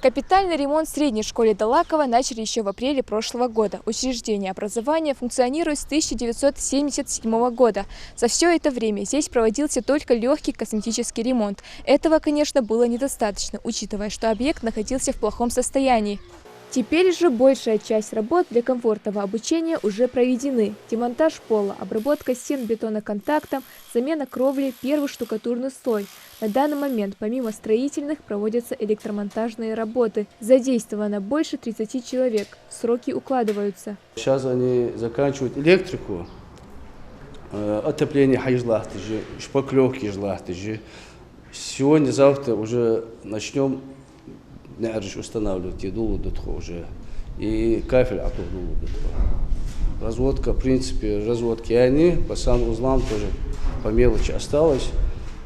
Капитальный ремонт в средней школе Далакова начали еще в апреле прошлого года. Учреждение образования функционирует с 1977 года. За все это время здесь проводился только легкий косметический ремонт. Этого, конечно, было недостаточно, учитывая, что объект находился в плохом состоянии. Теперь же большая часть работ для комфортного обучения уже проведены. Демонтаж пола, обработка стен бетоноконтактом, замена кровли, первый штукатурный слой. На данный момент помимо строительных проводятся электромонтажные работы. Задействовано больше 30 человек. Сроки укладываются. Сейчас они заканчивают электрику, отопление хайжлахтыжи, шпаклевки жлахтыжи. Сегодня-завтра уже начнем устанавливать едулу уже и кафель атулу. Разводка, в принципе, разводки они по санузлам тоже по мелочи осталось.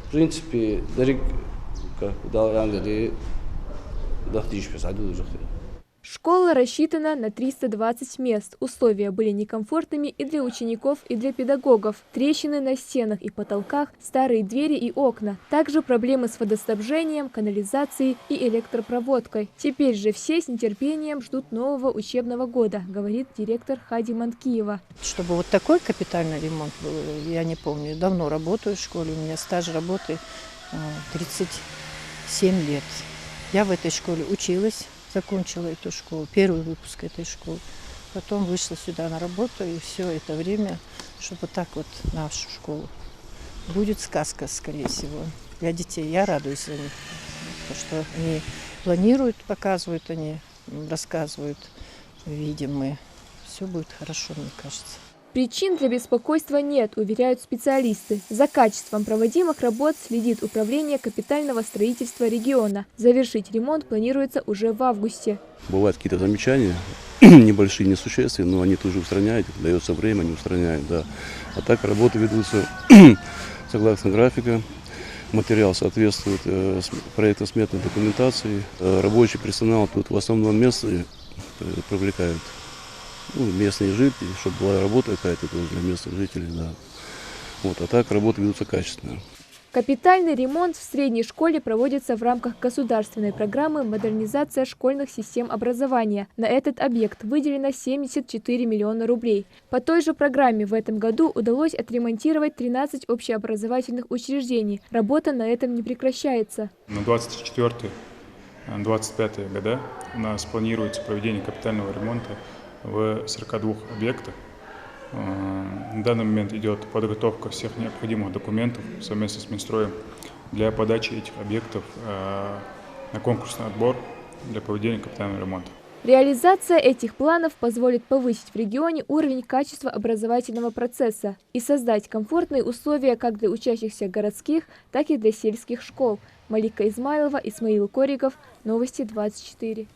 В принципе, дарик как дал ангели дахтиш писадил уже. Школа рассчитана на 320 мест. Условия были некомфортными и для учеников, и для педагогов. Трещины на стенах и потолках, старые двери и окна. Также проблемы с водоснабжением, канализацией и электропроводкой. Теперь же все с нетерпением ждут нового учебного года, говорит директор Хади Манкиева. Чтобы вот такой капитальный ремонт был, я не помню. Давно работаю в школе, у меня стаж работы 37 лет. Я в этой школе училась. Закончила эту школу, первый выпуск этой школы. Потом вышла сюда на работу, и все это время, чтобы вот так вот нашу школу. Будет сказка, скорее всего, для детей. Я радуюсь за них, потому что они планируют, показывают, они рассказывают, видим мы. Все будет хорошо, мне кажется. Причин для беспокойства нет, уверяют специалисты. За качеством проводимых работ следит Управление капитального строительства региона. Завершить ремонт планируется уже в августе. Бывают какие-то замечания, небольшие, несущественные, но они тоже устраняют, дается время, они устраняют, да. А так работы ведутся согласно графика. Материал соответствует проектно-сметной документации. Рабочий персонал тут в основном место привлекают. Местные жители, чтобы была работа какая-то для местных жителей, да. Вот, а так работы ведутся качественно. Капитальный ремонт в средней школе проводится в рамках государственной программы «Модернизация школьных систем образования». На этот объект выделено 74 миллиона рублей. По той же программе в этом году удалось отремонтировать 13 общеобразовательных учреждений. Работа на этом не прекращается. На 24-25 года у нас планируется проведение капитального ремонта в 42 объектах. На данный момент идет подготовка всех необходимых документов совместно с Минстроем для подачи этих объектов на конкурсный отбор для проведения капитального ремонта. Реализация этих планов позволит повысить в регионе уровень качества образовательного процесса и создать комфортные условия как для учащихся городских, так и для сельских школ. Малика Измайлова, Исмаил Кориков, Новости 24.